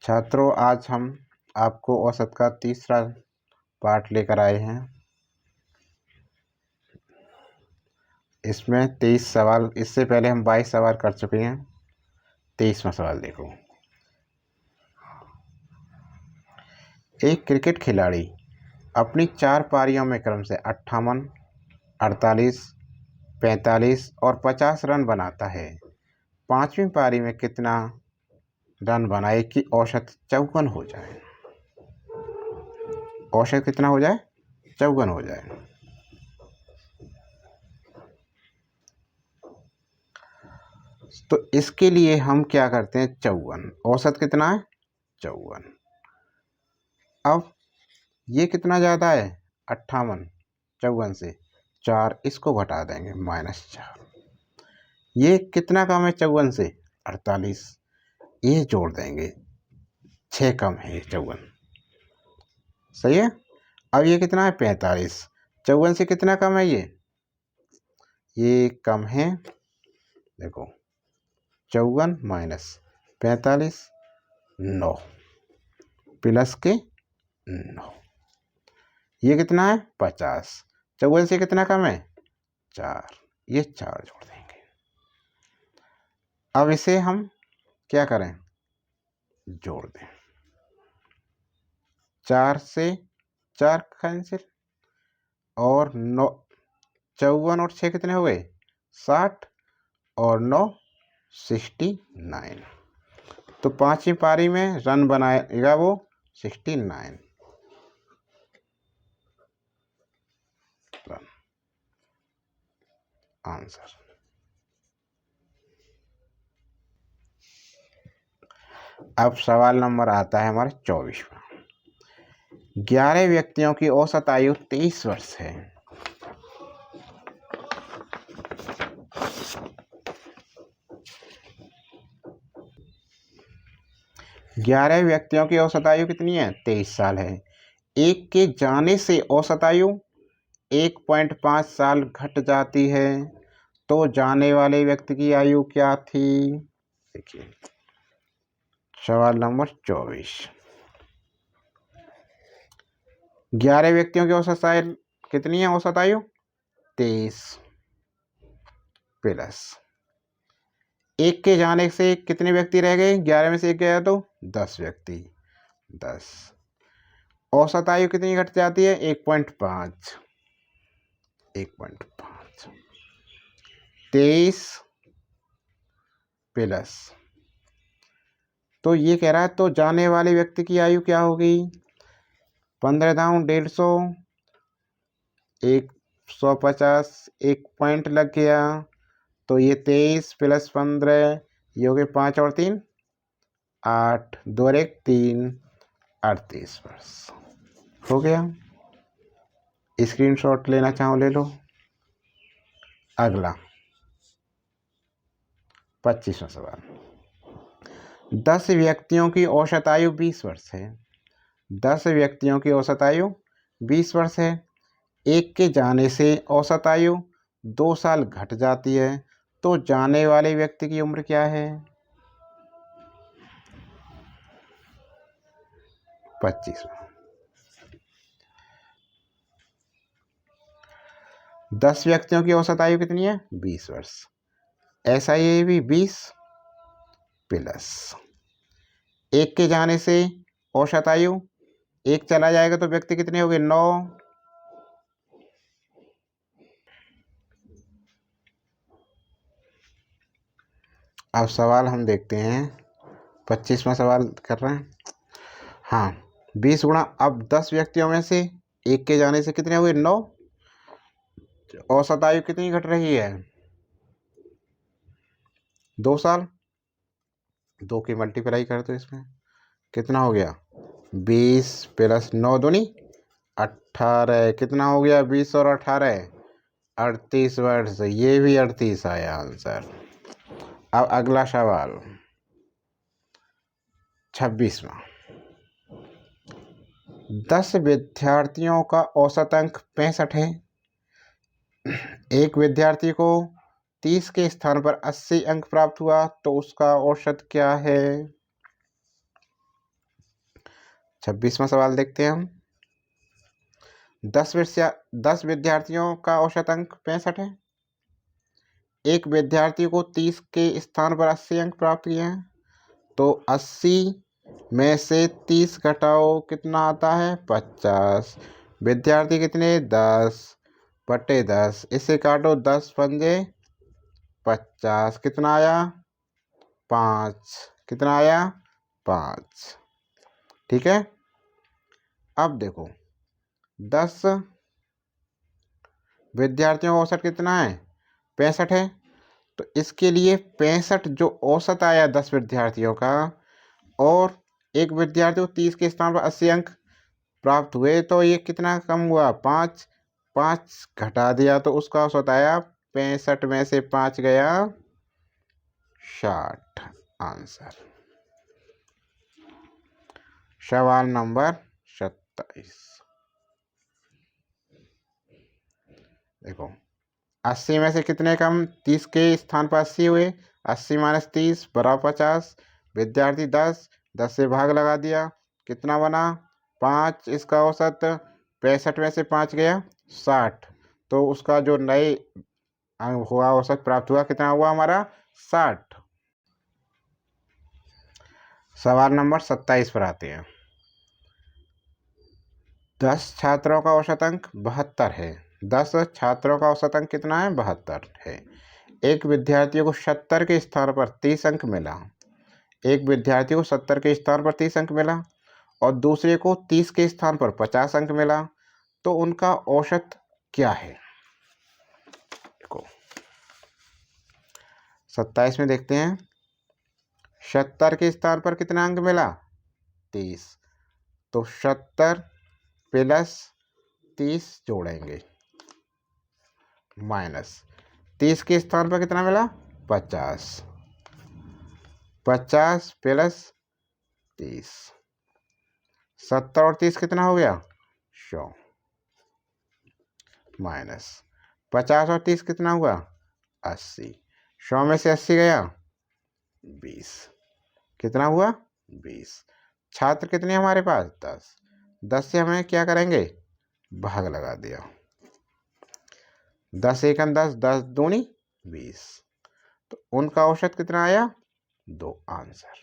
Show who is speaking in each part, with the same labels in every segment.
Speaker 1: छात्रों, आज हम आपको औसत का तीसरा पार्ट लेकर आए हैं। इसमें 23 सवाल, इससे पहले हम 22 सवाल कर चुके हैं। 23वां सवाल देखो। एक क्रिकेट खिलाड़ी अपनी 4 पारियों में क्रम से 58, 48, 45 और 50 रन बनाता है। 5वीं पारी में कितना रन बनाए कि औसत 54 हो जाए। औसत कितना हो जाए? 54 हो जाए। तो इसके लिए हम क्या करते हैं? 54, औसत कितना है? 54। अब ये कितना ज़्यादा है? 58 54 से 4, इसको घटा देंगे -4। ये कितना कम है 54 से? 48, ये जोड़ देंगे 6 कम है 54। सही है। अब ये कितना है? 45। 54 से कितना कम है? ये कम है, देखो 54 माइनस 45, 9 प्लस के 9, ये कितना है? 50। 54 से कितना कम है? 4, ये 4 जोड़ देंगे। अब इसे हम क्या करें? जोड़ दें। 4 से 4 कैंसिल, और 9, 54 और 6 कितने हो गए? 60, और 9 69। तो 5वीं पारी में रन बनाएगा वो 69 रन। आंसर। अब सवाल नंबर आता है हमारा 24वां। 11 व्यक्तियों की औसत आयु 23 वर्ष है। 11 व्यक्तियों की औसत आयु कितनी है? 23 साल है। एक के जाने से औसत आयु 1.5 साल घट जाती है, तो जाने वाले व्यक्ति की आयु क्या थी? देखिए सवाल नंबर 24। 11 व्यक्तियों की औसत आयु कितनी है? औसत आयु 23 प्लस एक के जाने से कितने व्यक्ति रह गए? 11 में से एक गया तो 10 व्यक्ति। 10, औसत आयु कितनी घट जाती है? 1.5। 1.5 23 प्लस, तो ये कह रहा है तो जाने वाले व्यक्ति की आयु क्या होगी? 15 दाऊं 150, 150, एक पॉइंट लग गया, तो ये 23 प्लस 15, ये हो गए 5 और 3 8, 2 और 1 3, 38 वर्ष हो गया। स्क्रीनशॉट लेना चाहो ले लो। अगला 25वां सवाल। 10 व्यक्तियों की औसत आयु 20 वर्ष है। 10 व्यक्तियों की औसत आयु 20 वर्ष है। एक के जाने से औसत आयु 2 साल घट जाती है, तो जाने वाले व्यक्ति की उम्र क्या है? 25वां। 10 व्यक्तियों की औसत आयु कितनी है? 20 वर्ष। ऐसा ये भी 20 प्लस एक के जाने से औसत आयु, एक चला जाएगा तो व्यक्ति कितने हो गए? 9। अब सवाल हम देखते हैं। 25वां सवाल कर रहे हैं। हाँ, 20 गुणा, अब 10 व्यक्तियों में से एक के जाने से कितने हुए? 9। औसत आयु कितनी घट रही है? 2 साल। 2 की मल्टीप्लाई कर दो, इसमें कितना हो गया? 20 प्लस 9 दूनी 18, कितना हो गया? 20 और 18 38 वर्ष। ये भी 38 आया आंसर। अब अगला सवाल 26वां। 10 विद्यार्थियों का औसत अंक 65 है। एक विद्यार्थी को 30 के स्थान पर 80 अंक प्राप्त हुआ, तो उसका औसत क्या है? 26वां सवाल देखते हैं हम। 10 विद्यार्थियों का औसत अंक 65 है। एक विद्यार्थी को 30 के स्थान पर 80 अंक प्राप्त किए हैं, तो 80 में से 30 घटाओ कितना आता है? 50। विद्यार्थी कितने? 10/10। इसे काटो, 10 पंजे 50। कितना आया? 5। कितना आया? 5। ठीक है। अब देखो 10 विद्यार्थियों का औसत कितना है? 65 है। तो इसके लिए 65 जो औसत आया 10 विद्यार्थियों का, और एक विद्यार्थी को 30 के स्थान पर 80 अंक प्राप्त हुए, तो ये कितना कम हुआ? 5। 5 घटा दिया तो उसका औसत आया 65 में से 5 गया 60। आंसर सवाल नंबर 27। देखो 80 में से कितने कम? 30 के स्थान पर 80 हुए। 80 - 30 बराबर 50। विद्यार्थी 10, 10 से भाग लगा दिया, कितना बना? 5। इसका औसत 65 में से 5 गया 60। तो उसका जो नए अंक हुआ, औसत प्राप्त हुआ, कितना हुआ हमारा? 60। सवाल नंबर 27 पर आते हैं। 10 छात्रों का औसत अंक 72 है। 10 छात्रों का औसत अंक कितना है? 72 है। एक विद्यार्थी को 70 के स्थान पर 30 अंक मिला। एक विद्यार्थी को 70 के स्थान पर 30 अंक मिला और दूसरे को 30 के स्थान पर 50 अंक मिला, तो उनका औसत क्या है? देखो 27 में देखते हैं। 70 के स्थान पर कितना अंक मिला? 30। तो 70 प्लस 30 जोड़ेंगे, माइनस 30 के स्थान पर कितना मिला? 50। 50 प्लस 30, 70 और 30 कितना हो गया? 100। माइनस 50 और 30 कितना हुआ? 80। 100 में से 80 गया 20। कितना हुआ? 20। छात्र कितने हमारे पास? 10। 10 से हमें क्या करेंगे? भाग लगा दिया। 10 एकम 10, 10 दूनी 20। तो उनका औसत कितना आया? 2। आंसर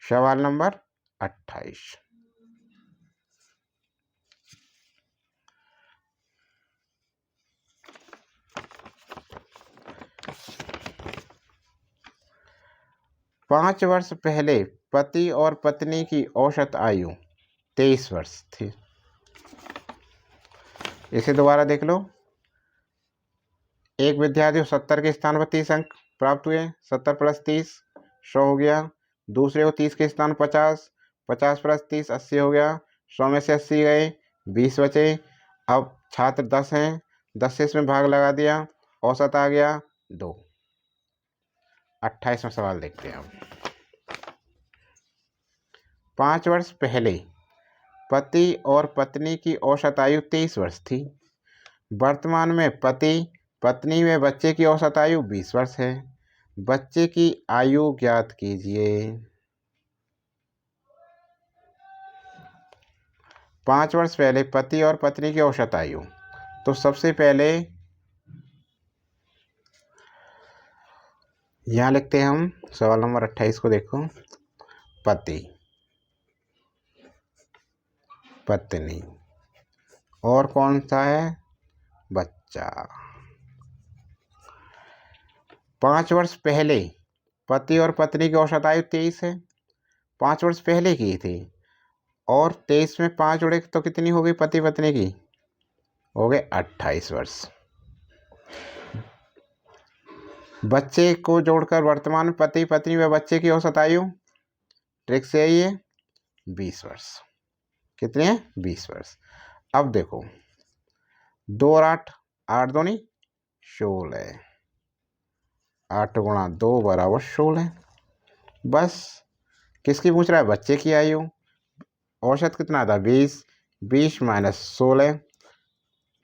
Speaker 1: सवाल नंबर 28। पाँच वर्ष पहले पति और पत्नी की औसत आयु 23 वर्ष थी। इसे दोबारा देख लो। एक विद्यार्थी को 70 के स्थान पर 30 अंक प्राप्त हुए। 70 + 30 100 हो गया। दूसरे को 30 के स्थान 50, 50 + 30 80 हो गया। 100 में से 80 गए, 20 बचे। अब छात्र 10 हैं, 10 से इसमें भाग लगा दिया, औसत आ गया 2। 28वां सवाल देखते हैं अब। 5 वर्ष पहले पति और पत्नी की औसत आयु 23 वर्ष थी। वर्तमान में पति पत्नी में बच्चे की औसत आयु 20 वर्ष है। बच्चे की आयु ज्ञात कीजिए। 5 वर्ष पहले पति और पत्नी की औसत आयु, तो सबसे पहले यहाँ लिखते हैं हम सवाल नंबर 28 को। देखो पति, पत्नी और कौन सा है? बच्चा। 5 वर्ष पहले पति और पत्नी की औसत आयु 23 है। 5 वर्ष पहले की थी, और 23 में 5 जोड़े तो कितनी हो गई पति पत्नी की? हो गए 28 वर्ष। बच्चे को जोड़कर वर्तमान में पति पत्नी व बच्चे की औसत आयु ट्रिक से आई है 20 वर्ष। कितने हैं? 20 वर्ष। अब देखो 2 और 8, 8 दूनी 16, 8 × 2 = 16। बस किसकी पूछ रहा है? बच्चे की आयु। औसत कितना था? 20। 20 - 16,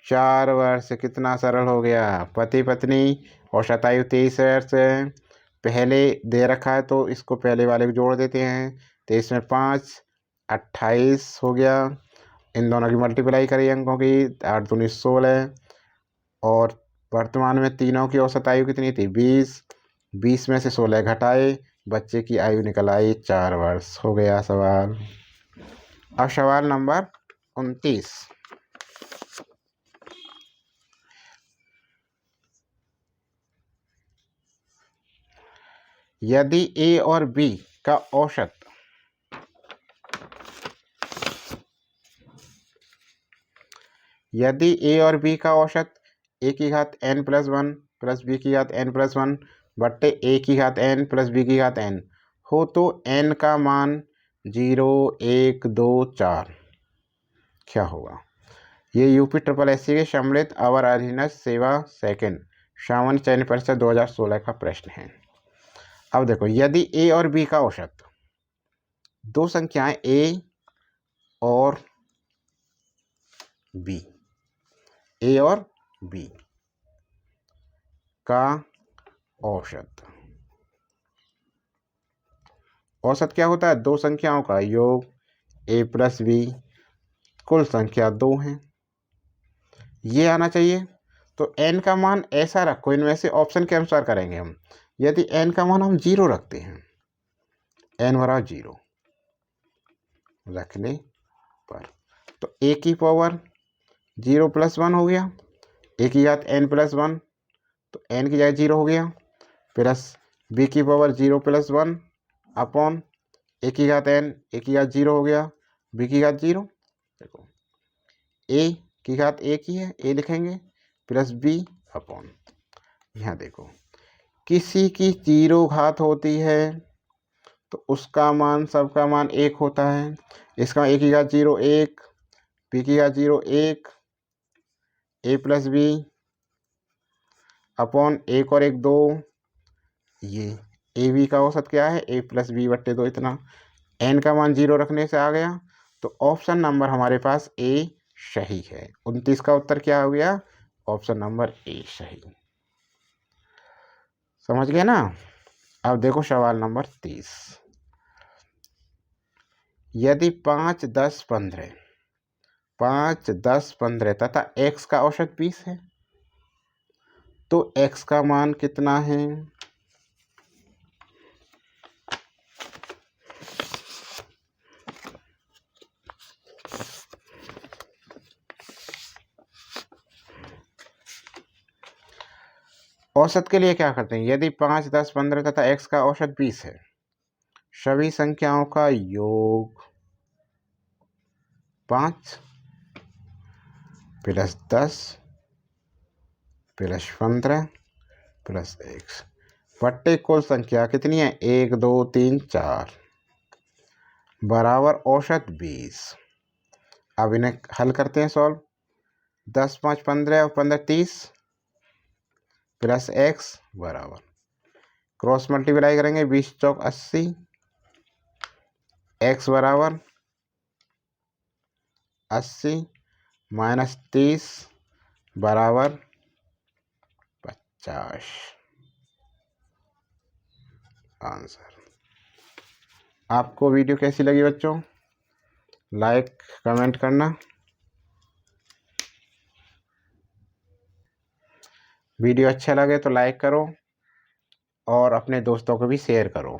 Speaker 1: 4 वर्ष। कितना सरल हो गया? पति पत्नी औसत आयु 23 वर्ष है। पहले दे रखा है तो इसको पहले वाले को जोड़ देते हैं। 23 में 5 28 हो गया। इन दोनों की मल्टीप्लाई करिए अंकों की, 8 दूनी 16। और वर्तमान में तीनों की औसत आयु कितनी थी? 20। 20 में से 16 घटाए, बच्चे की आयु निकल आई 4 वर्ष। हो गया सवाल। अब सवाल नंबर 29। यदि ए और बी का औसत ए की घात n प्लस 1 प्लस बी की घात n प्लस 1 बट्टे ए की घात n प्लस बी की घात n हो तो n का मान 0 1 2 4 क्या होगा? ये यूपी ट्रिपल एस सी के सम्मिलित अवर अधीनस्थ सेवा सेकंड सामान्य चयन परिषद 2016 का प्रश्न है। अब देखो, यदि ए और बी का औसत, दो संख्याएं ए और बी, ए और बी का औसत क्या होता है? दो संख्याओं का योग, ए प्लस बी, कुल संख्या 2 है, ये आना चाहिए। तो n का मान ऐसा रखो, इनमें से ऑप्शन के अनुसार करेंगे हम। यदि n का मान हम 0 रखते हैं, n बराबर 0 रखने पर, तो a की पावर 0 प्लस 1 हो गया, a की घात n प्लस 1, तो n की जगह 0 हो गया, प्लस b की पावर 0 प्लस 1 अपॉन a की घात n, a की घात 0 हो गया, b की घात 0। देखो, a की घात a की है, a लिखेंगे, प्लस b अपॉन, यहाँ देखो, किसी की 0 घात होती है तो उसका मान, सबका मान 1 होता है। इसका a की घात 0 1, b की घात 0 1, a प्लस बी अपॉन 1 और 1 2। ये ए बी का औसत क्या है? a प्लस बी बट्टे 2 इतना। n का मान 0 रखने से आ गया, तो ऑप्शन नंबर हमारे पास ए सही है। 29 का उत्तर क्या हो गया? ऑप्शन नंबर ए सही। समझ गए ना? अब देखो सवाल नंबर 30। यदि 5 10 15 तथा x का औसत 20 है तो x का मान कितना है? औसत के लिए क्या करते हैं? यदि 5 10 15 तथा x का औसत 20 है, सभी संख्याओं का योग 5 प्लस 10 प्लस 15 प्लस x बट्टे कुल संख्या कितनी है? 1 2 3 4 बराबर औसत 20। अब इन्हें हल करते हैं, सॉल्व। 10 5 15 और 15 30 प्लस x बराबर, क्रॉस मल्टीप्लाई करेंगे, 20 चौक 80, x बराबर 80 माइनस 30 बराबर 50। आंसर। आपको वीडियो कैसी लगी बच्चों? लाइक कमेंट करना, वीडियो अच्छा लगे तो लाइक करो और अपने दोस्तों को भी शेयर करो।